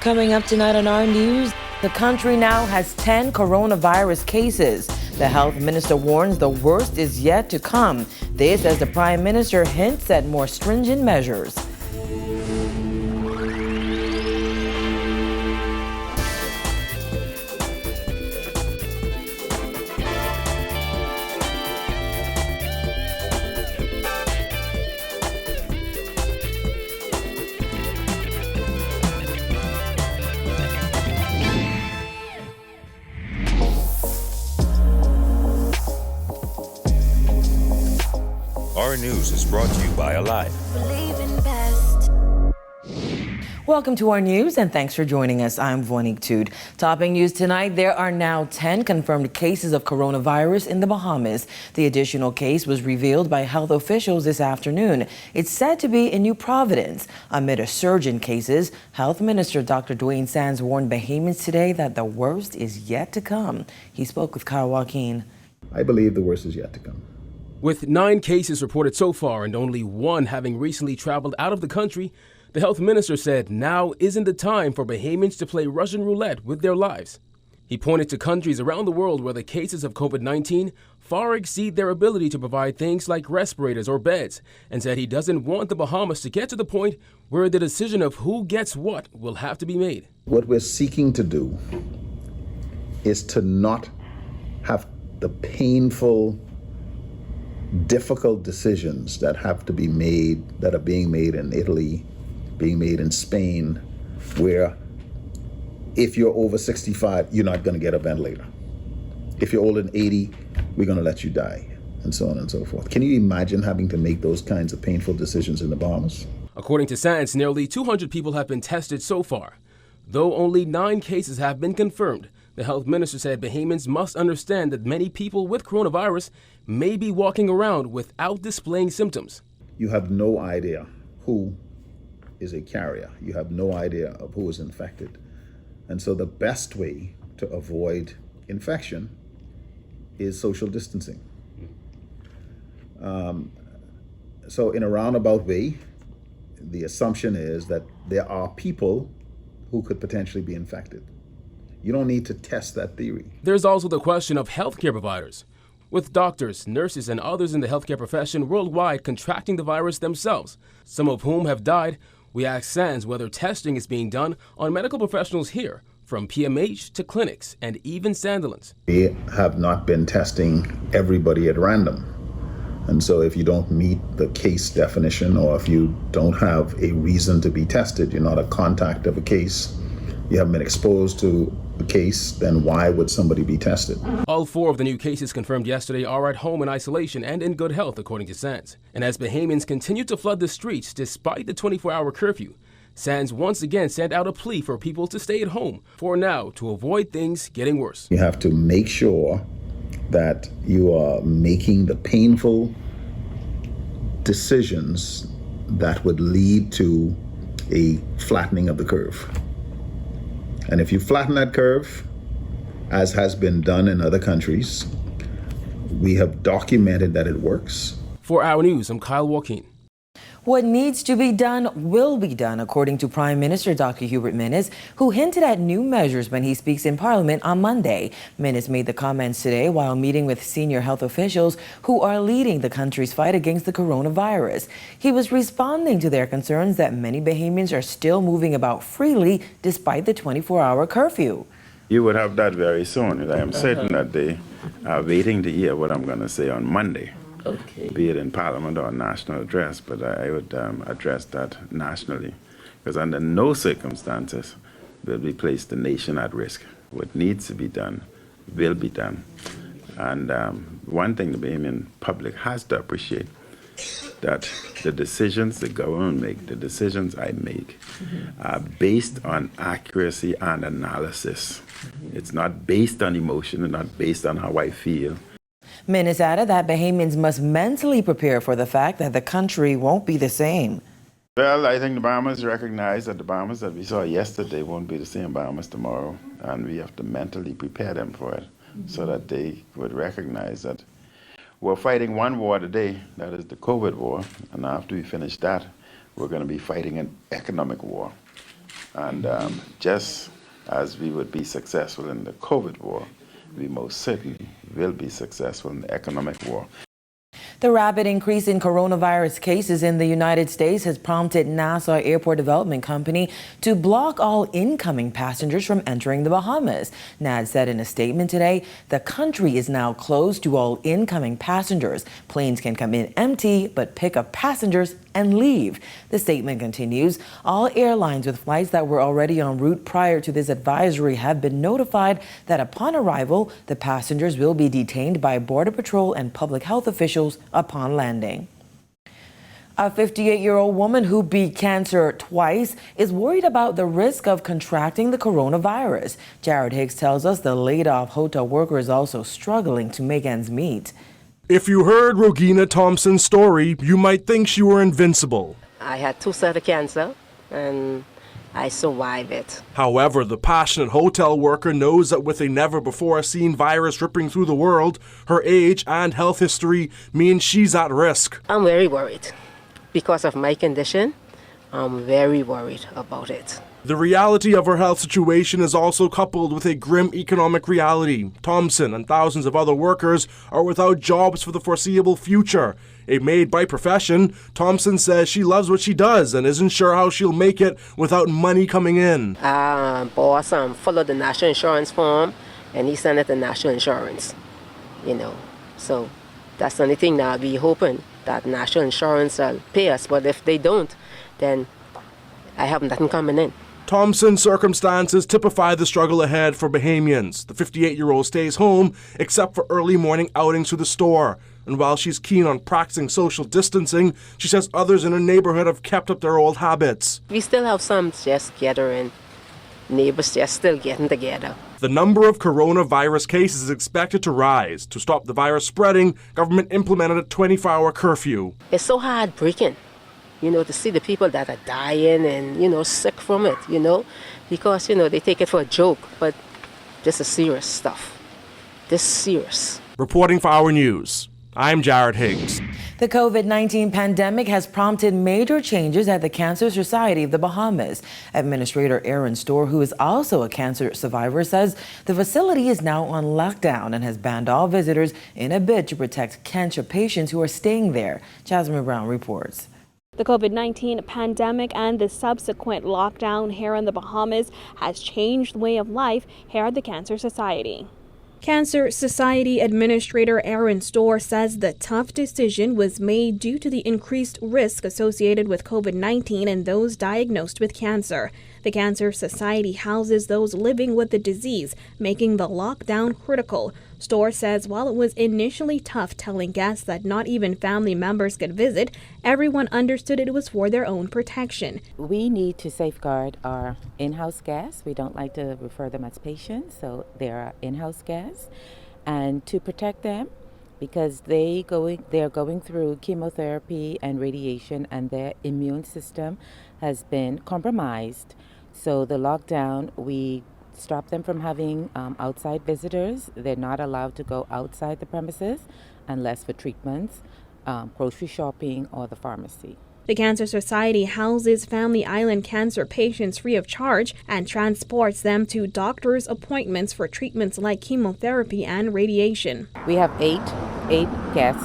Coming up tonight on our news, the country now has 10 coronavirus cases. The health minister warns the worst is yet to come. This as the prime minister hints at more stringent measures. Our news is brought to you by Alive. Welcome to our news and thanks for joining us. I'm Vonique Tood. Topping news tonight, there are now 10 confirmed cases of coronavirus in the Bahamas. The additional case was revealed by health officials this afternoon. It's said to be in New Providence. Amid a surge in cases, Health Minister Dr. Dwayne Sands warned Bahamians today that the worst is yet to come. He spoke with Kyle Joaquin. I believe the worst is yet to come. With 9 cases reported so far and only 1 having recently traveled out of the country, the health minister said now isn't the time for Bahamians to play Russian roulette with their lives. He pointed to countries around the world where the cases of COVID-19 far exceed their ability to provide things like respirators or beds, and said he doesn't want the Bahamas to get to the point where the decision of who gets what will have to be made. What we're seeking to do is to not have the painful, difficult decisions that have to be made, that are being made in Italy, being made in Spain, where if you're over 65, you're not going to get a ventilator. If you're older than 80, we're going to let you die, and so on and so forth. Can you imagine having to make those kinds of painful decisions in the Bahamas? According to Sands, nearly 200 people have been tested so far. Though only 9 cases have been confirmed, the health minister said Bahamians must understand that many people with coronavirus may be walking around without displaying symptoms. You have no idea who is a carrier. You have no idea of who is infected. And so the best way to avoid infection is social distancing. So in a roundabout way, the assumption is that there are people who could potentially be infected. You don't need to test that theory. There's also the question of healthcare providers. With doctors, nurses, and others in the healthcare profession worldwide contracting the virus themselves, some of whom have died, we asked Sands whether testing is being done on medical professionals here, from PMH to clinics and even Sandilands. We have not been testing everybody at random. And so if you don't meet the case definition, or if you don't have a reason to be tested, you're not a contact of a case, you haven't been exposed to a case, then why would somebody be tested? All 4 of the new cases confirmed yesterday are at home in isolation and in good health, according to Sands. And as Bahamians continue to flood the streets despite the 24-hour curfew, Sands once again sent out a plea for people to stay at home for now to avoid things getting worse. You have to make sure that you are making the painful decisions that would lead to a flattening of the curve. And if you flatten that curve, as has been done in other countries, we have documented that it works. For Our News, I'm Kyle Joaquin. What needs to be done will be done, according to Prime Minister Dr. Hubert Minnis, who hinted at new measures when he speaks in Parliament on Monday. Minnis made the comments today while meeting with senior health officials who are leading the country's fight against the coronavirus. He was responding to their concerns that many Bahamians are still moving about freely despite the 24-hour curfew. You would have that very soon. I am certain that they are waiting to hear what I'm going to say on Monday. Okay. Be it in Parliament or a national address, but I would address that nationally, because under no circumstances will we place the nation at risk. What needs to be done will be done. And one thing the Bahamian public has to appreciate, that the decisions the government make, the decisions I make, are based on accuracy and analysis. It's not based on emotion and not based on how I feel. Minnis added that Bahamians must mentally prepare for the fact that the country won't be the same. Well, I think the Bahamas recognize that the Bahamas that we saw yesterday won't be the same Bahamas tomorrow, and we have to mentally prepare them for it so that they would recognize that we're fighting one war today, that is the COVID war, and after we finish that, we're going to be fighting an economic war. And just as we would be successful in the COVID war, we most certainly will be successful in the economic war. The rapid increase in coronavirus cases in the United States has prompted Nassau Airport Development Company to block all incoming passengers from entering the Bahamas. NAD said in a statement today, the country is now closed to all incoming passengers. Planes can come in empty, but pick up passengers and leave. The statement continues, all airlines with flights that were already en route prior to this advisory have been notified that upon arrival, the passengers will be detained by Border Patrol and public health officials upon landing. A 58-year-old woman who beat cancer twice is worried about the risk of contracting the coronavirus. Jared Higgs tells us the laid-off hotel worker is also struggling to make ends meet. If you heard Rogina Thompson's story, you might think she were invincible. I had 2 sets of cancer and I survived it. However, the passionate hotel worker knows that with a never-before-seen virus ripping through the world, her age and health history means she's at risk. I'm very worried. Because of my condition, I'm very worried about it. The reality of her health situation is also coupled with a grim economic reality. Thompson and thousands of other workers are without jobs for the foreseeable future. A maid by profession, Thompson says she loves what she does and isn't sure how she'll make it without money coming in. Boss followed the national insurance form and he sent it to national insurance, So that's the only thing now. I'll be hoping that national insurance will pay us, but if they don't, then I have nothing coming in. Thompson's circumstances typify the struggle ahead for Bahamians. The 58-year-old stays home except for early morning outings to the store. And while she's keen on practicing social distancing, she says others in her neighborhood have kept up their old habits. We still have some just gathering, neighbors just still getting together. The number of coronavirus cases is expected to rise. To stop the virus spreading, government implemented a 24-hour curfew. It's so heartbreaking, to see the people that are dying and, sick from it, because, they take it for a joke, but this is serious stuff. This is serious. Reporting for Our News, I'm Jared Higgs. The COVID-19 pandemic has prompted major changes at the Cancer Society of the Bahamas. Administrator Aaron Storr, who is also a cancer survivor, says the facility is now on lockdown and has banned all visitors in a bid to protect cancer patients who are staying there. Jasmine Brown reports. The COVID-19 pandemic and the subsequent lockdown here in the Bahamas has changed the way of life here at the Cancer Society. Cancer Society Administrator Aaron Storr says the tough decision was made due to the increased risk associated with COVID-19 and those diagnosed with cancer. The Cancer Society houses those living with the disease, making the lockdown critical. Storr says while it was initially tough telling guests that not even family members could visit, everyone understood it was for their own protection. We need to safeguard our in-house guests. We don't like to refer them as patients, so they're our in-house guests. And to protect them, because they're going through chemotherapy and radiation and their immune system has been compromised. So the lockdown, we stop them from having outside visitors. They're not allowed to go outside the premises unless for treatments, grocery shopping, or the pharmacy. The Cancer Society houses Family Island cancer patients free of charge and transports them to doctor's appointments for treatments like chemotherapy and radiation. We have eight guests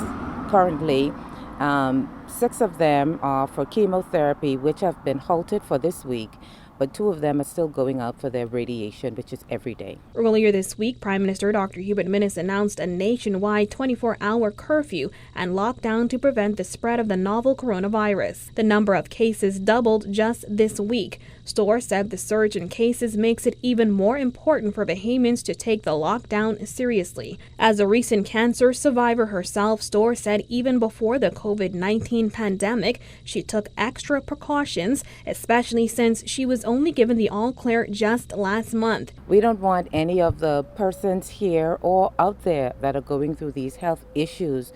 currently. 6 of them are for chemotherapy, which have been halted for this week, but 2 of them are still going out for their radiation, which is every day. Earlier this week, Prime Minister Dr. Hubert Minnis announced a nationwide 24-hour curfew and lockdown to prevent the spread of the novel coronavirus. The number of cases doubled just this week. Storr said the surge in cases makes it even more important for Bahamians to take the lockdown seriously. As a recent cancer survivor herself, Storr said even before the COVID-19 pandemic, she took extra precautions, especially since she was only given the all-clear just last month. We don't want any of the persons here or out there that are going through these health issues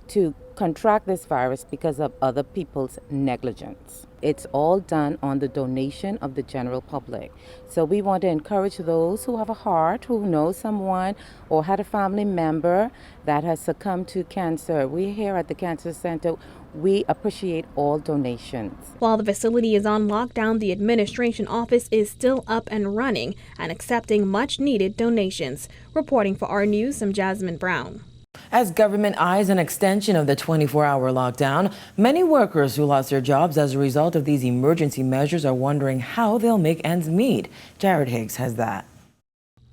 to contract this virus because of other people's negligence. It's all done on the donation of the general public. So we want to encourage those who have a heart, who know someone or had a family member that has succumbed to cancer. We here at the Cancer Center, we appreciate all donations. While the facility is on lockdown, the administration office is still up and running and accepting much-needed donations. Reporting for our news, I'm Jasmine Brown. As government eyes an extension of the 24-hour lockdown, many workers who lost their jobs as a result of these emergency measures are wondering how they'll make ends meet. Jared Higgs has that.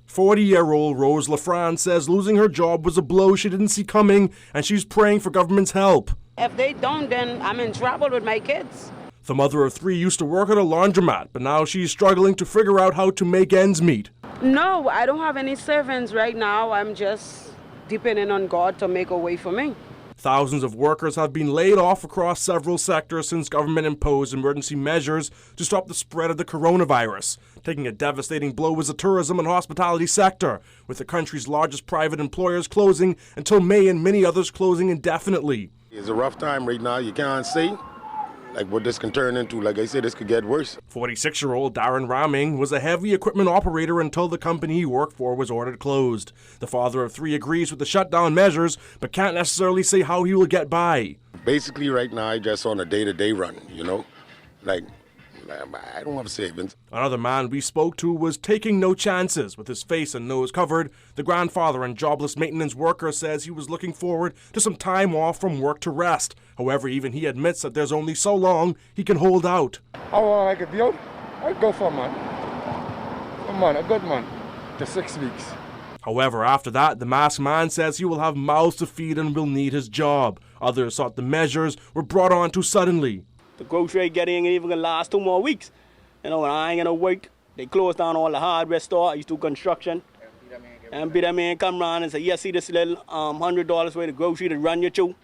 40-year-old Rose LaFrance says losing her job was a blow she didn't see coming, and she's praying for government's help. If they don't, then I'm in trouble with my kids. The mother of 3 used to work at a laundromat, but now she's struggling to figure out how to make ends meet. No, I don't have any savings right now. I'm just depending on God to make a way for me. Thousands of workers have been laid off across several sectors since government imposed emergency measures to stop the spread of the coronavirus. Taking a devastating blow is the tourism and hospitality sector, with the country's largest private employers closing until May and many others closing indefinitely. It's a rough time right now. You can't say what this can turn into. Like I said, this could get worse. 46-year-old Darren Raming was a heavy equipment operator until the company he worked for was ordered closed. The father of 3 agrees with the shutdown measures, but can't necessarily say how he will get by. Basically, right now, I just on a day-to-day run, I don't have savings. Another man we spoke to was taking no chances. With his face and nose covered, the grandfather and jobless maintenance worker says he was looking forward to some time off from work to rest. However, even he admits that there's only so long he can hold out. How long I could be out? I'd go for a month. A good month, to 6 weeks. However, after that, the masked man says he will have mouths to feed and will need his job. Others thought the measures were brought on too suddenly. The grocery getting ain't even gonna last 2 more weeks. When I ain't gonna work, they closed down all the hardware store. I used to do construction. And be that man come around and say, yeah, see this little $100 worth of grocery to run you through.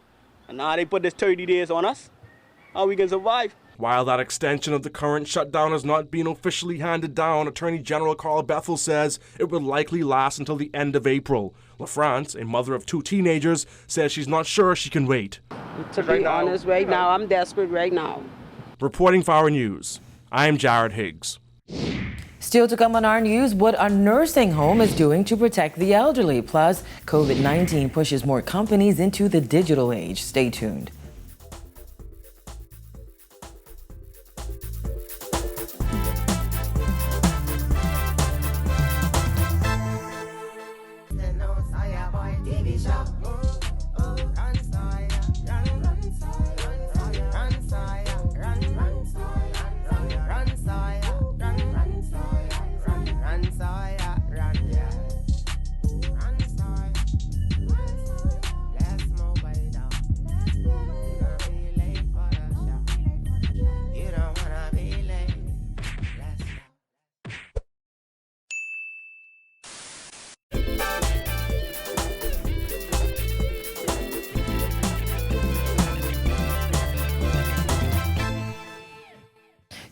And now they put this 30 days on us. How we can survive? While that extension of the current shutdown has not been officially handed down, Attorney General Carl Bethel says it will likely last until the end of April. LaFrance, a mother of 2 teenagers, says she's not sure she can wait. To be honest, right now, I'm desperate right now. Reporting for our news, I'm Jared Higgs. Still to come on our news, what a nursing home is doing to protect the elderly. Plus, COVID-19 pushes more companies into the digital age. Stay tuned.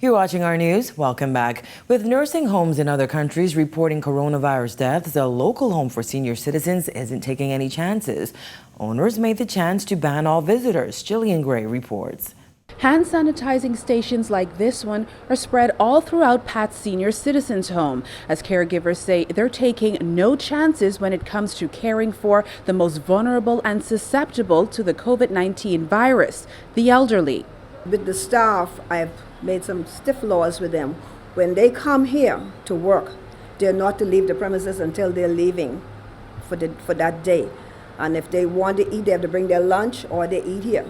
You're watching our news. Welcome back. With nursing homes in other countries reporting coronavirus deaths, a local home for senior citizens isn't taking any chances. Owners made the chance to ban all visitors. Jillian Gray reports. Hand sanitizing stations like this one are spread all throughout Pat's Senior Citizens Home, as caregivers say they're taking no chances when it comes to caring for the most vulnerable and susceptible to the COVID-19 virus, the elderly. With the staff, I've made some stiff laws with them. When they come here to work, they're not to leave the premises until they're leaving for that day. And if they want to eat, they have to bring their lunch or they eat here.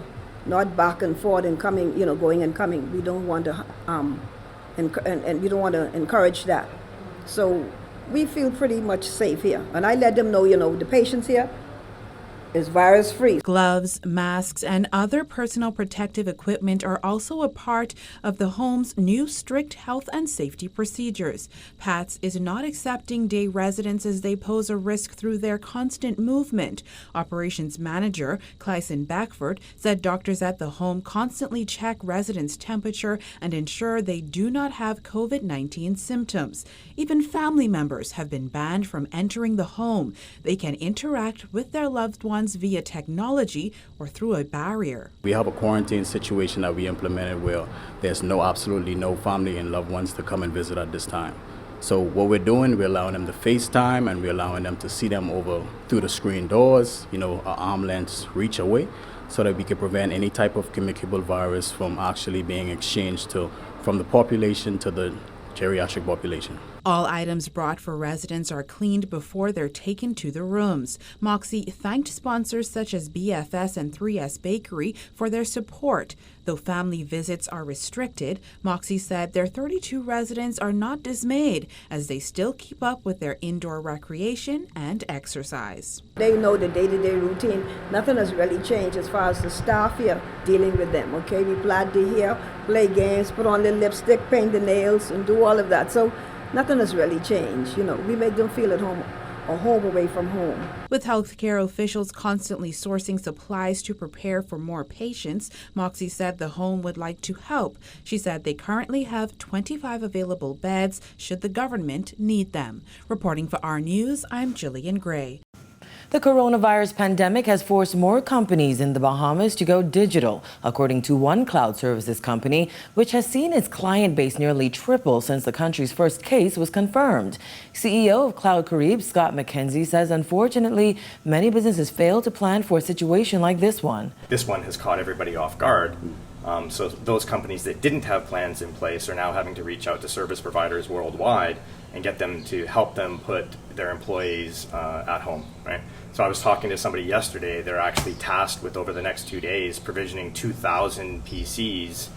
Not back and forth and coming, going and coming. We don't want to, and we don't want to encourage that. So we feel pretty much safe here. And I let them know, the patients here is virus-free. Gloves, masks, and other personal protective equipment are also a part of the home's new strict health and safety procedures. Pat's is not accepting day residents as they pose a risk through their constant movement. Operations manager Clyson Backford said doctors at the home constantly check residents' temperature and ensure they do not have COVID-19 symptoms. Even family members have been banned from entering the home. They can interact with their loved ones plans via technology or through a barrier. We have a quarantine situation that we implemented where there's absolutely no family and loved ones to come and visit at this time. So what we're doing, we're allowing them to FaceTime and we're allowing them to see them over through the screen doors, an arm length reach away, so that we can prevent any type of communicable virus from actually being exchanged from the population to the geriatric population. All items brought for residents are cleaned before they're taken to the rooms. Moxie thanked sponsors such as BFS and 3S Bakery for their support. Though family visits are restricted, Moxie said their 32 residents are not dismayed as they still keep up with their indoor recreation and exercise. They know the day-to-day routine. Nothing has really changed as far as the staff here dealing with them, okay? We glad to here, play games, put on their lipstick, paint the nails, and do all of that. So nothing has really changed. We make them feel at home, a home away from home. With healthcare officials constantly sourcing supplies to prepare for more patients, Moxie said the home would like to help. She said they currently have 25 available beds should the government need them. Reporting for Our News, I'm Jillian Gray. The coronavirus pandemic has forced more companies in the Bahamas to go digital, according to one cloud services company, which has seen its client base nearly triple since the country's first case was confirmed. CEO of Cloud Carib, Scott McKenzie, says unfortunately, many businesses fail to plan for a situation like this one. This one has caught everybody off guard. So those companies that didn't have plans in place are now having to reach out to service providers worldwide and get them to help them put their employees at home, right? So I was talking to somebody yesterday. They're actually tasked with, over the next 2 days, provisioning 2,000 PCs,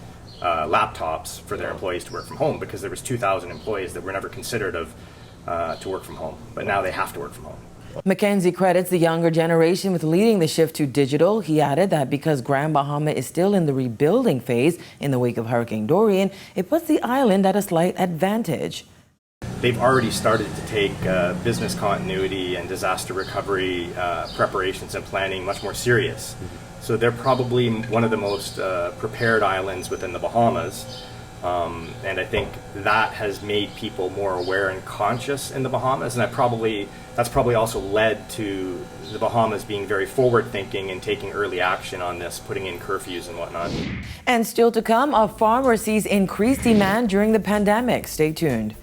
laptops for their employees to work from home, because there was 2,000 employees that were never considered to work from home, but now they have to work from home. McKenzie credits the younger generation with leading the shift to digital. He added that because Grand Bahama is still in the rebuilding phase in the wake of Hurricane Dorian, it puts the island at a slight advantage. They've already started to take business continuity and disaster recovery preparations and planning much more serious. So they're probably one of the most prepared islands within the Bahamas. And I think that has made people more aware and conscious in the Bahamas, and that's probably also led to the Bahamas being very forward-thinking and taking early action on this, putting in curfews and whatnot. And still to come, a farmer sees increased demand during the pandemic. Stay tuned.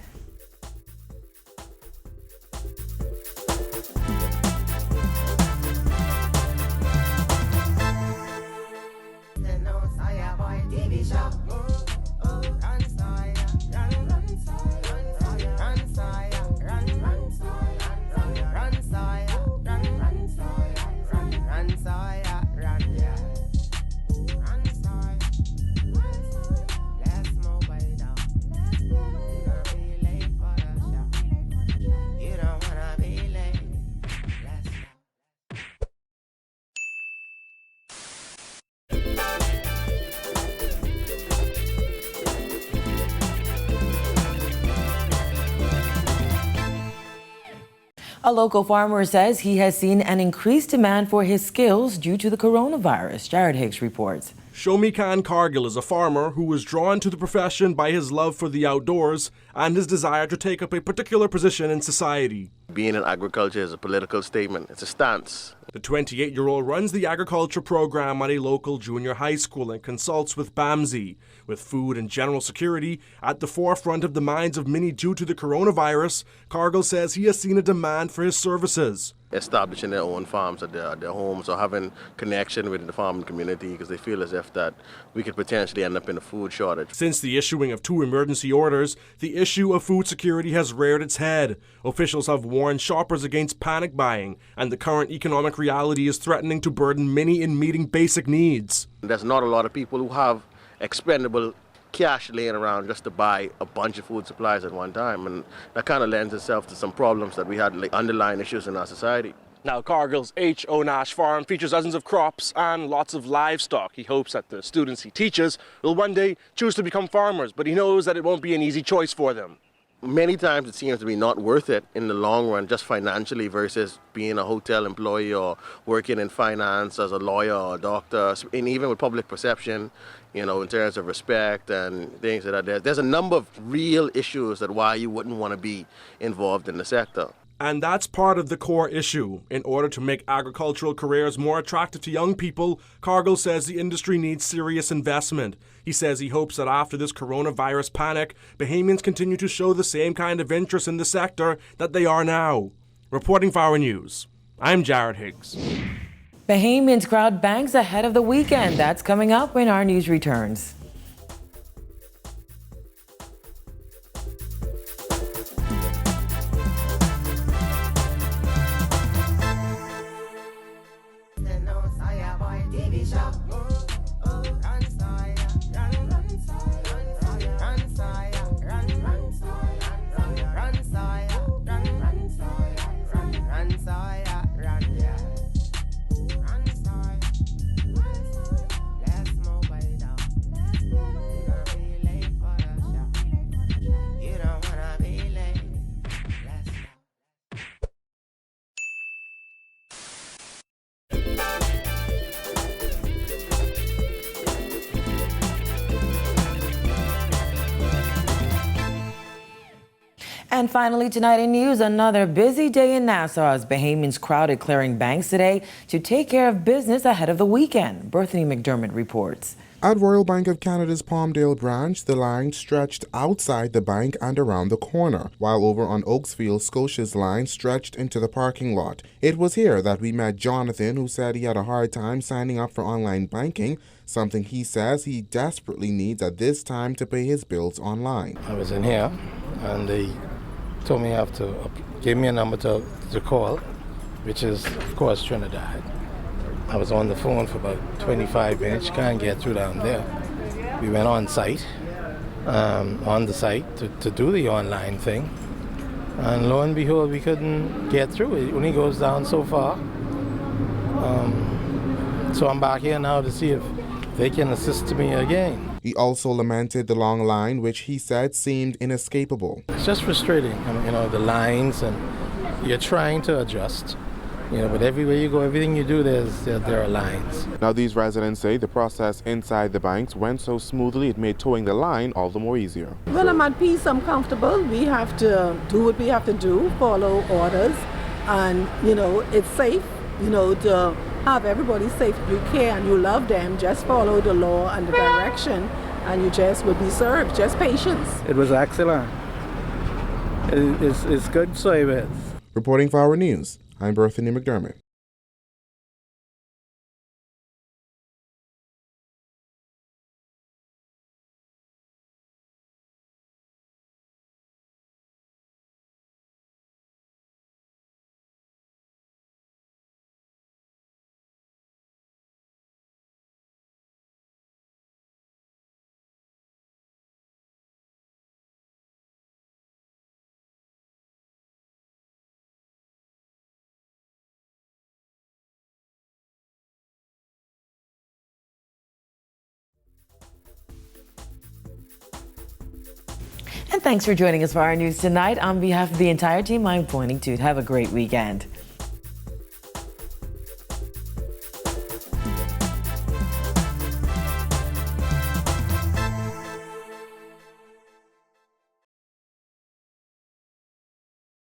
A local farmer says he has seen an increased demand for his skills due to the coronavirus. Jared Hicks reports. Shomi Khan Cargill is a farmer who was drawn to the profession by his love for the outdoors and his desire to take up a particular position in society. Being in agriculture is a political statement. It's a stance. The 28-year-old runs the agriculture program at a local junior high school and consults with BAMSI. With food and general security at the forefront of the minds of many due to the coronavirus, Cargill says he has seen a demand for his services. Establishing their own farms at their homes, or having connection with the farming community, because they feel as if that we could potentially end up in a food shortage. Since the issuing of 2 emergency orders, the issue of food security has reared its head. Officials have warned shoppers against panic buying, and the current economic reality is threatening to burden many in meeting basic needs. There's not a lot of people who have expendable cash laying around just to buy a bunch of food supplies at one time, and that kind of lends itself to some problems that we had, like underlying issues in our society. Now, Cargill's H.O. Nash farm features dozens of crops and lots of livestock. He hopes that the students he teaches will one day choose to become farmers, but he knows that it won't be an easy choice for them. Many times it seems to be not worth it in the long run, just financially, versus being a hotel employee or working in finance as a lawyer or a doctor, and even with public perception, in terms of respect and things like that. There's a number of real issues that why you wouldn't want to be involved in the sector. And that's part of the core issue. In order to make agricultural careers more attractive to young people, Cargill says the industry needs serious investment. He says he hopes that after this coronavirus panic, Bahamians continue to show the same kind of interest in the sector that they are now. Reporting for Our News, I'm Jared Higgs. Bahamians crowd banks ahead of the weekend. That's coming up when Our News returns. And finally, tonight in news, another busy day in Nassau as Bahamians crowded clearing banks today to take care of business ahead of the weekend. Berthany McDermott reports. At Royal Bank of Canada's Palmdale branch, the line stretched outside the bank and around the corner, while over on Oaksfield, Scotia's line stretched into the parking lot. It was here that we met Jonathan, who said he had a hard time signing up for online banking, something he says he desperately needs at this time to pay his bills online. I was in here and they told me I have to give me a number to call, which is, of course, Trinidad. I was on the phone for about 25 minutes, can't get through down there. We went on site, on the site to do the online thing. And lo and behold, we couldn't get through. It only goes down so far. So I'm back here now to see if they can assist me again. He also lamented the long line, which he said seemed inescapable. It's just frustrating, the lines, and you're trying to adjust. But everywhere you go, everything you do, there are lines. Now, these residents say the process inside the banks went so smoothly it made towing the line all the more easier. Well, I'm at peace, I'm comfortable. We have to do what we have to do, follow orders, and, it's safe, to have everybody safe. You care and you love them, just follow the law and the direction, and you just will be served. Just patience. It was excellent. It's good service. Reporting for Our News, I'm Berthany McDermott. And thanks for joining us for Our News tonight. On behalf of the entire team, I'm pointing to have a great weekend.